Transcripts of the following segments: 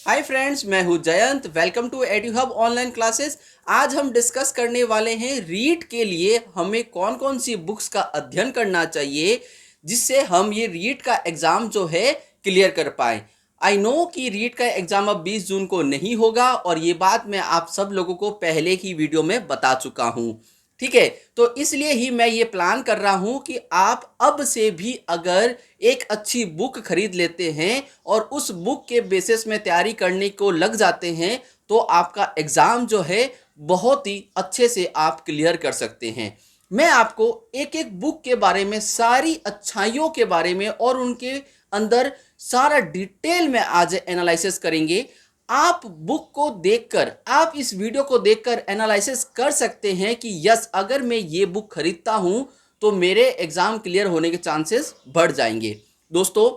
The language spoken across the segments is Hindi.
हाय फ्रेंड्स, मैं हूँ Jayant. Welcome to Eduhub online classes. आज हम डिस्कस करने वाले हैं रीट के लिए हमें कौन कौन सी बुक्स का अध्ययन करना चाहिए जिससे हम ये रीट का एग्ज़ाम जो है क्लियर कर पाएँ। आई नो कि रीट का एग्ज़ाम अब 20 जून को नहीं होगा और ये बात मैं आप सब लोगों को पहले की वीडियो में बता चुका हूँ। ठीक है, तो इसलिए ही मैं ये प्लान कर रहा हूँ कि आप अब से भी अगर एक अच्छी बुक खरीद लेते हैं और उस बुक के बेसिस में तैयारी करने को लग जाते हैं तो आपका एग्ज़ाम जो है बहुत ही अच्छे से आप क्लियर कर सकते हैं। मैं आपको एक एक बुक के बारे में, सारी अच्छाइयों के बारे में और उनके अंदर सारा डिटेल में आज एनालिसिस करेंगे। आप बुक को देखकर, आप इस वीडियो को देखकर एनालिसिस कर सकते हैं कि यस, अगर मैं ये बुक खरीदता हूं तो मेरे एग्ज़ाम क्लियर होने के चांसेस बढ़ जाएंगे। दोस्तों,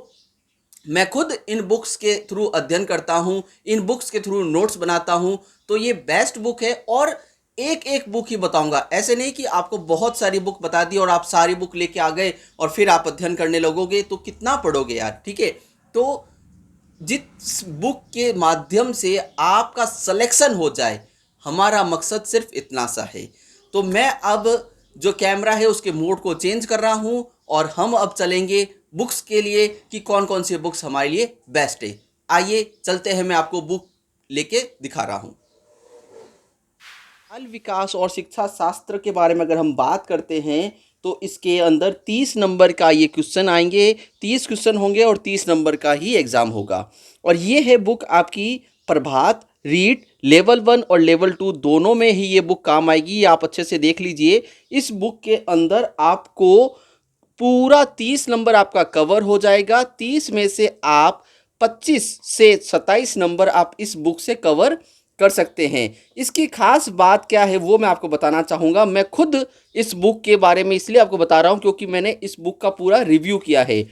मैं खुद इन बुक्स के थ्रू अध्ययन करता हूँ, इन बुक्स के थ्रू नोट्स बनाता हूँ, तो ये बेस्ट बुक है। और एक एक बुक ही बताऊंगा, ऐसे नहीं कि आपको बहुत सारी बुक बता दी और आप सारी बुक लेके आ गए और फिर आप अध्ययन करने लगोगे तो कितना पढ़ोगे यार। ठीक है, तो जिस बुक के माध्यम से आपका सिलेक्शन हो जाए, हमारा मकसद सिर्फ इतना सा है। तो मैं अब जो कैमरा है उसके मोड को चेंज कर रहा हूं और हम अब चलेंगे बुक्स के लिए कि कौन कौन सी बुक्स हमारे लिए बेस्ट है। आइए चलते हैं, मैं आपको बुक लेके दिखा रहा हूं। बाल विकास और शिक्षा शास्त्र के बारे में अगर हम बात करते हैं तो इसके अंदर 30 नंबर का ये क्वेश्चन आएंगे, 30 क्वेश्चन होंगे और 30 नंबर का ही एग्ज़ाम होगा। और ये है बुक आपकी प्रभात रीट लेवल 1 और लेवल 2 दोनों में ही ये बुक काम आएगी। ये आप अच्छे से देख लीजिए। इस बुक के अंदर आपको पूरा 30 नंबर आपका कवर हो जाएगा। 30 में से आप 25 से 27 नंबर आप इस बुक से कवर कर सकते हैं। इसकी खास बात क्या है वो मैं आपको बताना चाहूँगा। मैं खुद इस बुक के बारे में इसलिए आपको बता रहा हूँ क्योंकि मैंने इस बुक का पूरा रिव्यू किया है।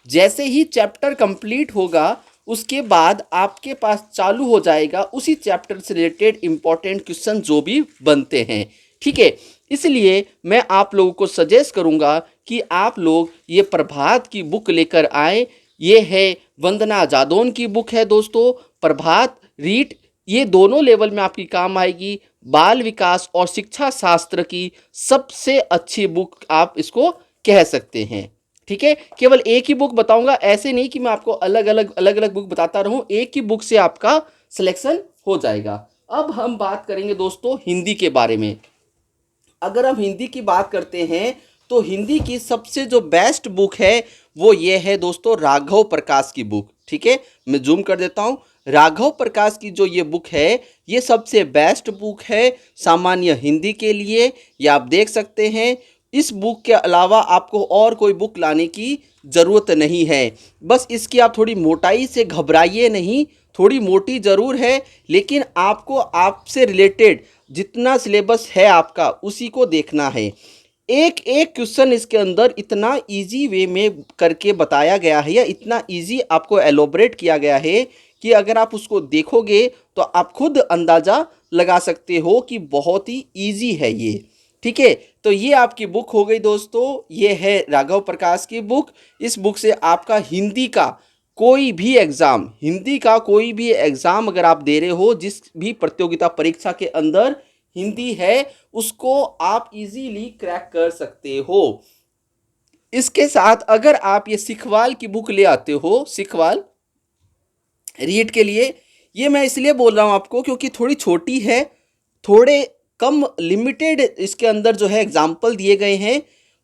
जैसे ही चैप्टर कंप्लीट होगा उसके बाद आपके पास चालू हो जाएगा उसी चैप्टर से रिलेटेड इंपॉर्टेंट क्वेश्चन जो भी बनते हैं। ठीक है, इसलिए मैं आप लोगों को सजेस्ट करूंगा कि आप लोग ये प्रभात की बुक लेकर आए। ये है वंदना जादौन की बुक है दोस्तों, प्रभात रीट। ये दोनों लेवल में आपकी काम आएगी। बाल विकास और शिक्षा शास्त्र की सबसे अच्छी बुक आप इसको कह सकते हैं। ठीक है, केवल एक ही बुक बताऊंगा, ऐसे नहीं कि मैं आपको अलग अलग बुक बताता रहूं। एक ही बुक से आपका सिलेक्शन हो जाएगा। अब हम बात करेंगे दोस्तों हिंदी के बारे में। अगर हम हिंदी की बात करते हैं तो हिंदी की सबसे जो बेस्ट बुक है वो ये है दोस्तों, राघव प्रकाश की बुक। ठीक है, मैं जूम कर देता हूँ। राघव प्रकाश की जो ये बुक है ये सबसे बेस्ट बुक है सामान्य हिंदी के लिए। ये आप देख सकते हैं। इस बुक के अलावा आपको और कोई बुक लाने की ज़रूरत नहीं है। बस इसकी आप थोड़ी मोटाई से घबराइए नहीं, थोड़ी मोटी ज़रूर है, लेकिन आपको आपसे रिलेटेड जितना सिलेबस है आपका उसी को देखना है। एक एक क्वेश्चन इसके अंदर इतना इजी वे में करके बताया गया है या इतना इजी आपको एलोबरेट किया गया है कि अगर आप उसको देखोगे तो आप खुद अंदाज़ा लगा सकते हो कि बहुत ही इजी है ये। ठीक है, तो ये आपकी बुक हो गई दोस्तों। ये है राघव प्रकाश की बुक। इस बुक से आपका हिंदी का कोई भी एग्ज़ाम, हिंदी का कोई भी एग्ज़ाम अगर आप दे रहे हो, जिस भी प्रतियोगिता परीक्षा के अंदर हिंदी है उसको आप इजीली क्रैक कर सकते हो। इसके साथ अगर आप ये सिखवाल की बुक ले आते हो, सिखवाल रीट के लिए, ये मैं इसलिए बोल रहा हूँ आपको क्योंकि थोड़ी छोटी है, थोड़े कम लिमिटेड इसके अंदर जो है एग्जाम्पल दिए गए हैं,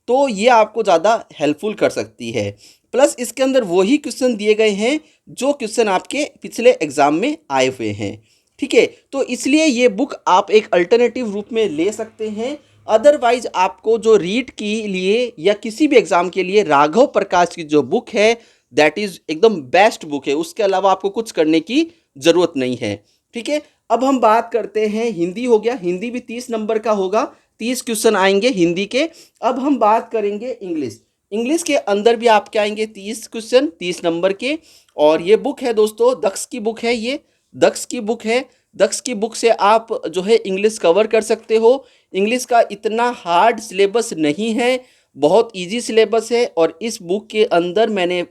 तो ये आपको ज़्यादा हेल्पफुल कर सकती है। प्लस इसके अंदर वही क्वेश्चन दिए गए हैं जो क्वेश्चन आपके पिछले एग्ज़ाम में आए हुए हैं। ठीक है, तो इसलिए ये बुक आप एक अल्टरनेटिव रूप में ले सकते हैं। अदरवाइज आपको जो रीट के लिए या किसी भी एग्ज़ाम के लिए राघव प्रकाश की जो बुक है दैट इज़ एकदम बेस्ट बुक है। उसके अलावा आपको कुछ करने की ज़रूरत नहीं है। ठीक है, अब हम बात करते हैं, हिंदी हो गया। हिंदी भी 30 नंबर का होगा, 30 क्वेश्चन आएंगे हिंदी के। अब हम बात करेंगे इंग्लिश। इंग्लिश के अंदर भी आपके आएंगे 30 क्वेश्चन, 30 नंबर के। और ये बुक है दोस्तों, दक्ष की बुक है। ये दक्ष की बुक है। दक्ष की बुक से आप जो है इंग्लिश कवर कर सकते हो। इंग्लिश का इतना हार्ड सिलेबस नहीं है, बहुत इजी सिलेबस है और इस बुक के अंदर मैंने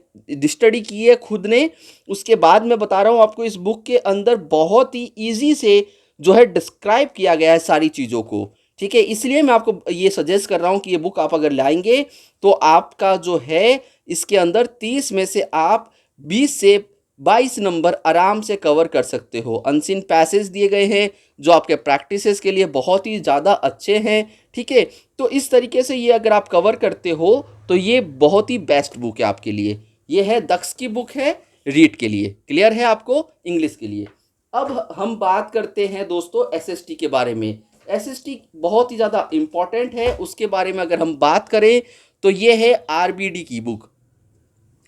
स्टडी की है खुद ने। उसके बाद मैं बता रहा हूँ आपको, इस बुक के अंदर बहुत ही इजी से जो है डिस्क्राइब किया गया है सारी चीज़ों को। ठीक है, इसलिए मैं आपको ये सजेस्ट कर रहा हूँ कि ये बुक आप अगर लाएंगे तो आपका जो है इसके अंदर 30 में से आप 20 से 22 नंबर आराम से कवर कर सकते हो। अनसीन पैसेज दिए गए हैं जो आपके प्रैक्टिसेस के लिए बहुत ही ज़्यादा अच्छे हैं। ठीक है, तो इस तरीके से ये अगर आप कवर करते हो तो ये बहुत ही बेस्ट बुक है आपके लिए। ये है दक्ष की बुक है रीड के लिए। क्लियर है आपको इंग्लिश के लिए। अब हम बात करते हैं दोस्तों एसएसटी के बारे में। एसएसटी बहुत ही ज़्यादा इम्पॉर्टेंट है, उसके बारे में अगर हम बात करें तो ये है आरबीडी की बुक।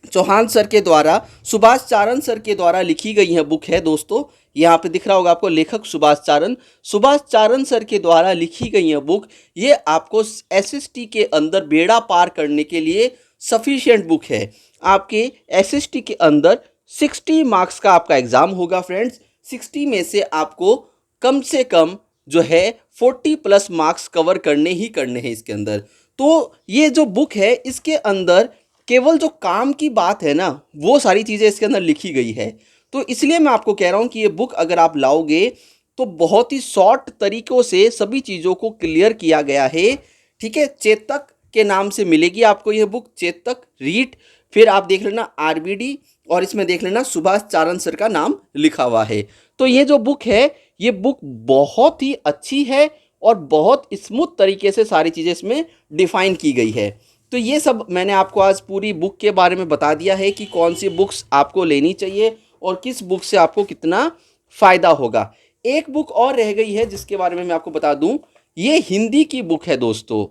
चौहान सर के द्वारा, सुभाष चारण सर के द्वारा लिखी गई है बुक है दोस्तों। यहाँ पे दिख रहा होगा आपको लेखक सुभाष चारण सर के द्वारा लिखी गई है बुक। ये आपको एसएसटी के अंदर बेड़ा पार करने के लिए सफिशिएंट बुक है। आपके एसएसटी के अंदर 60 मार्क्स का आपका एग्जाम होगा फ्रेंड्स। 60 में से आपको कम से कम जो है 40 प्लस मार्क्स कवर करने ही करने हैं इसके अंदर। तो ये जो बुक है इसके अंदर केवल जो काम की बात है ना वो सारी चीज़ें इसके अंदर लिखी गई है। तो इसलिए मैं आपको कह रहा हूँ कि ये बुक अगर आप लाओगे तो बहुत ही शॉर्ट तरीक़ों से सभी चीज़ों को क्लियर किया गया है। ठीक है, चेतक के नाम से मिलेगी आपको ये बुक, चेतक रीड। फिर आप देख लेना आरबीडी और इसमें देख लेना सुभाष चारण सर का नाम लिखा हुआ है। तो ये जो बुक है ये बुक बहुत ही अच्छी है और बहुत स्मूथ तरीके से सारी चीज़ें इसमें डिफाइन की गई है। तो ये सब मैंने आपको आज पूरी बुक के बारे में बता दिया है कि कौन सी बुक्स आपको लेनी चाहिए और किस बुक से आपको कितना फ़ायदा होगा। एक बुक और रह गई है जिसके बारे में मैं आपको बता दूं, ये हिंदी की बुक है दोस्तों।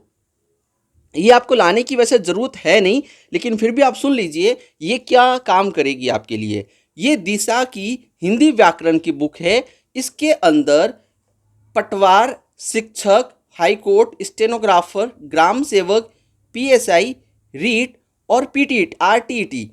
ये आपको लाने की वैसे ज़रूरत है नहीं, लेकिन फिर भी आप सुन लीजिए ये क्या काम करेगी आपके लिए। ये दिशा की हिंदी व्याकरण की बुक है। इसके अंदर पटवार, शिक्षक, हाई कोर्ट, स्टेनोग्राफर, ग्राम सेवक, पीएसआई, रीट और पीटीईटी, आरटीईटी,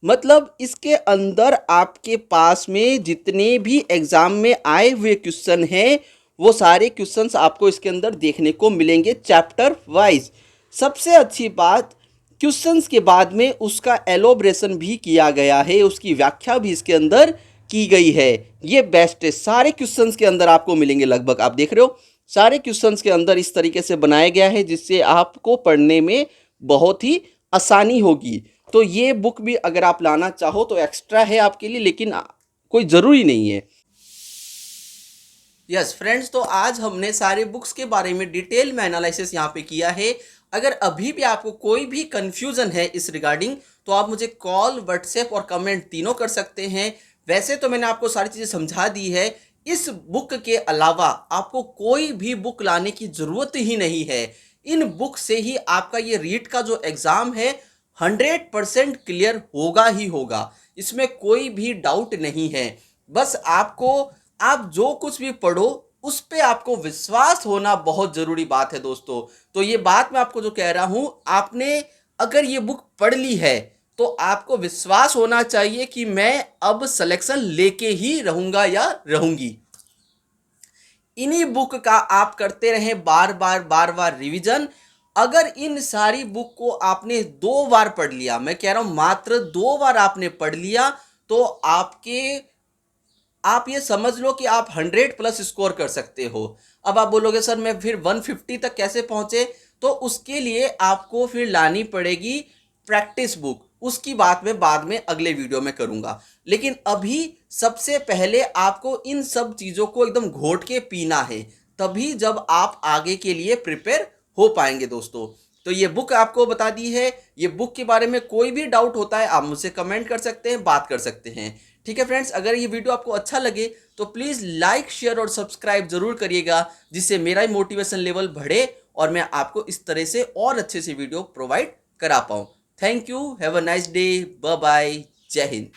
मतलब इसके अंदर आपके पास में जितने भी एग्जाम में आए हुए क्वेश्चन हैं वो सारे क्वेश्चंस आपको इसके अंदर देखने को मिलेंगे चैप्टर वाइज। सबसे अच्छी बात, क्वेश्चंस के बाद में उसका एलोब्रेशन भी किया गया है, उसकी व्याख्या भी इसके अंदर की गई है। ये बेस्ट है, सारे क्वेश्चंस के अंदर आपको मिलेंगे लगभग। आप देख रहे हो सारे क्वेश्चंस के अंदर इस तरीके से बनाया गया है जिससे आपको पढ़ने में बहुत ही आसानी होगी। तो ये बुक भी अगर आप लाना चाहो तो एक्स्ट्रा है आपके लिए, लेकिन कोई ज़रूरी नहीं है। यस फ्रेंड्स, तो आज हमने सारे बुक्स के बारे में डिटेल में एनालिसिस यहाँ पे किया है। अगर अभी भी आपको कोई भी कंफ्यूजन है इस रिगार्डिंग तो आप मुझे कॉल, व्हाट्सएप और कमेंट तीनों कर सकते हैं। वैसे तो मैंने आपको सारी चीज़ें समझा दी है। इस बुक के अलावा आपको कोई भी बुक लाने की ज़रूरत ही नहीं है। इन बुक से ही आपका ये रीट का जो एग्ज़ाम है 100% क्लियर होगा ही होगा, इसमें कोई भी डाउट नहीं है। बस आपको, आप जो कुछ भी पढ़ो उस पे आपको विश्वास होना बहुत ज़रूरी बात है दोस्तों। तो ये बात मैं आपको जो कह रहा हूँ, आपने अगर ये बुक पढ़ ली है तो आपको विश्वास होना चाहिए कि मैं अब सिलेक्शन लेके ही रहूँगा या रहूँगी। इन्हीं बुक का आप करते रहें बार बार रिवीजन। अगर इन सारी बुक को आपने 2 बार पढ़ लिया, मैं कह रहा हूँ मात्र 2 बार आपने पढ़ लिया, तो आप ये समझ लो कि आप 100 प्लस स्कोर कर सकते हो। अब आप बोलोगे सर मैं फिर 150 तक कैसे पहुंचे, तो उसके लिए आपको फिर लानी पड़ेगी प्रैक्टिस बुक। उसकी बात मैं बाद में अगले वीडियो में करूंगा, लेकिन अभी सबसे पहले आपको इन सब चीज़ों को एकदम घोट के पीना है, तभी जब आप आगे के लिए प्रिपेयर हो पाएंगे दोस्तों। तो ये बुक आपको बता दी है। ये बुक के बारे में कोई भी डाउट होता है आप मुझसे कमेंट कर सकते हैं, बात कर सकते हैं। ठीक है फ्रेंड्स, अगर ये वीडियो आपको अच्छा लगे तो प्लीज़ लाइक, शेयर और सब्सक्राइब जरूर करिएगा, जिससे मेरा मोटिवेशन लेवल बढ़े और मैं आपको इस तरह से और अच्छे से वीडियो प्रोवाइड करा पाऊँ। Thank you, have a nice day, bye bye, जय हिंद।